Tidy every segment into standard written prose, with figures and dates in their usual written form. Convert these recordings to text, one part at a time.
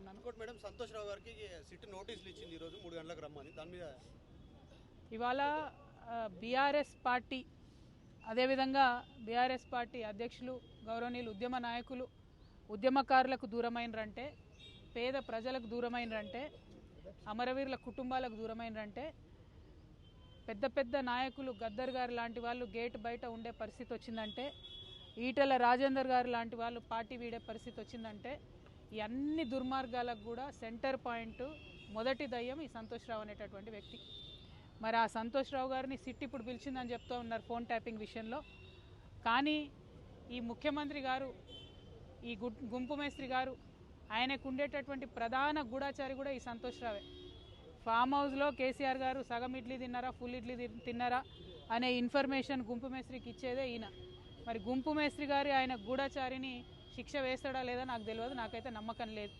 ఉన్నాను. మేడం సంతోష్ రావు గారికి సిట్ నోటీసులు ఇచ్చింది ఈరోజు 3 గంటలకు రమ్మని, దాని మీద ఇవాళ బీఆర్ఎస్ పార్టీ అదేవిధంగా బీఆర్ఎస్ పార్టీ అధ్యక్షులు గౌరవనీయులు ఉద్యమ నాయకులు ఉద్యమకారులకు దూరమైనరంటే, పేద ప్రజలకు దూరమైనరంటే, అమరవీరుల కుటుంబాలకు దూరమైనరంటే, పెద్ద పెద్ద నాయకులు గద్దర్ గారు లాంటి వాళ్ళు గేట్ బయట ఉండే పరిస్థితి వచ్చిందంటే, ఈటెల రాజేందర్ గారు లాంటి వాళ్ళు పార్టీ వీడే పరిస్థితి వచ్చిందంటే, ఈ అన్ని దుర్మార్గాలకు కూడా సెంటర్ పాయింట్ మొదటి దయ్యం ఈ సంతోష్ రావు అనేటటువంటి వ్యక్తి. మరి ఆ సంతోష్ రావు గారిని సిట్ ఇప్పుడు పిలిచిందని చెప్తూ ఉన్నారు ఫోన్ ట్యాపింగ్ విషయంలో. కానీ ఈ ముఖ్యమంత్రి గారు, ఈ గుంపు మేస్త్రి గారు, ఆయనకు ఉండేటటువంటి ప్రధాన గూఢాచారి కూడా ఈ సంతోష్ రావే. ఫామ్ హౌస్లో కేసీఆర్ గారు సగం ఇడ్లీ తిన్నారా, ఫుల్ ఇడ్లీ తిన్నారా అనే ఇన్ఫర్మేషన్ గుంపు మేస్త్రికి ఇచ్చేదే ఈయన. మరి గుంపు మేస్త్రి గారి ఆయన గూఢాచారిని శిక్ష వేస్తాడా లేదా నాకు తెలియదు, నాకైతే నమ్మకం లేదు.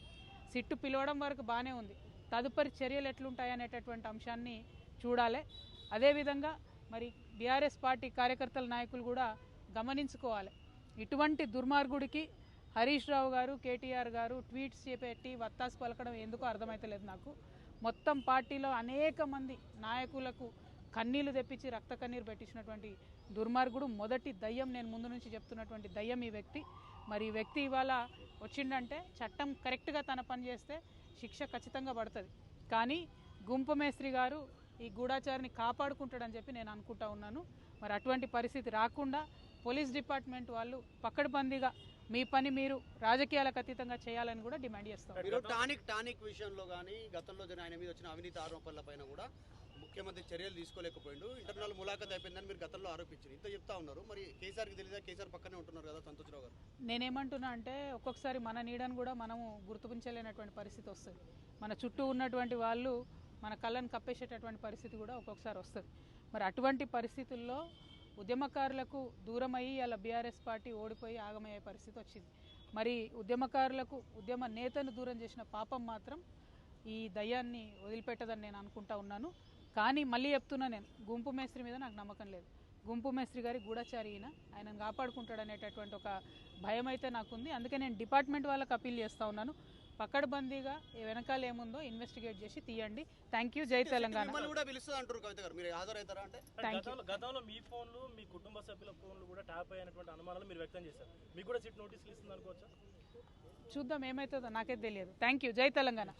సిట్టు పిలవడం వరకు బాగానే ఉంది, తదుపరి చర్యలు ఎట్లుంటాయనేటటువంటి అంశాన్ని చూడాలి. అదేవిధంగా మరి బీఆర్ఎస్ పార్టీ కార్యకర్తల నాయకులు కూడా గమనించుకోవాలి. ఇటువంటి దుర్మార్గుడికి హరీష్ రావు గారు, కేటీఆర్ గారు ట్వీట్స్ చేపెట్టి వత్తాసు పలకడం ఎందుకో అర్థమైతలేదు నాకు. మొత్తం పార్టీలో అనేక మంది నాయకులకు కన్నీళ్లు తెప్పించి రక్త కన్నీరు పెట్టించినటువంటి దుర్మార్గుడు, మొదటి దయ్యం, నేను ముందు నుంచి చెప్తున్నటువంటి దయ్యం ఈ వ్యక్తి. మరి ఈ వ్యక్తి ఇవాళ వచ్చిందంటే చట్టం కరెక్ట్గా తన పని చేస్తే శిక్ష ఖచ్చితంగా పడుతుంది. కానీ గుంపు మేస్త్రి గారు ఈ గూఢాచారిని కాపాడుకుంటాడని చెప్పి నేను అనుకుంటా ఉన్నాను. మరి అటువంటి పరిస్థితి రాకుండా పోలీస్ డిపార్ట్మెంట్ వాళ్ళు పకడ్బందీగా మీ పని మీరు రాజకీయాలకు అతీతంగా చేయాలని కూడా డిమాండ్ చేస్తాం. టానిక్ విషయంలో కానీ గతంలో ఆయన మీద వచ్చిన అవినీతి ఆరోపణల పైన కూడా ముఖ్యమంత్రి చర్యలు తీసుకోలేకపోయిండు, ఇంటర్నల్ ములాఖత్ అయిపోయిందని మీరు గతంలో ఆరోపించారు, ఇంత చెప్తా ఉన్నారు. మరి కేసీఆర్కి తెలియదా? కేసీఆర్ పక్కనే ఉంటున్నారు కదా సంతోష్ రావు గారు. నేనేమంటున్నా అంటే ఒక్కొక్కసారి మన నీడను కూడా మనము గుర్తించలేనటువంటి పరిస్థితి వస్తుంది. మన చుట్టూ ఉన్నటువంటి వాళ్ళు మన కళ్ళను కప్పేసేటటువంటి పరిస్థితి కూడా ఒక్కొక్కసారి వస్తుంది. మరి అటువంటి పరిస్థితుల్లో ఉద్యమకారులకు దూరమయ్యి అలా బీఆర్ఎస్ పార్టీ ఓడిపోయి ఆగమయ్యే పరిస్థితి వచ్చింది. మరి ఉద్యమకారులకు ఉద్యమ నేతను దూరం చేసిన పాపం మాత్రం ఈ దయ్యాన్ని వదిలిపెట్టదని నేను అనుకుంటా ఉన్నాను. కానీ మళ్ళీ చెప్తున్నా, నేను గుంపు మేస్త్రి మీద నాకు నమ్మకం లేదు. గుంపు మేస్త్రి గారి గూఢచారి ఆయనను కాపాడుకుంటాడనేటటువంటి ఒక భయం అయితే నాకుంది. అందుకే నేను డిపార్ట్మెంట్ వాళ్ళకి అప్పీల్ చేస్తూ ఉన్నాను, పకడ్బందీగా వెనకాల ఏముందో ఇన్వెస్టిగేట్ చేసి తీయండి. Thank you. జై తెలంగాణ. గతంలో మీ ఫోన్లు, మీ కుటుంబ సభ్యుల ఫోన్లు కూడా ట్యాప్ అయినటువంటి అనుమానాలు మీరు వ్యక్తం చేశారు. మీకు కూడా సిట్ నోటీసులు ఇస్తుంది అనుకోవచ్చా? చూద్దాం ఏమవుతుందో, నాకైతే తెలియదు. Thank you. జై తెలంగాణ.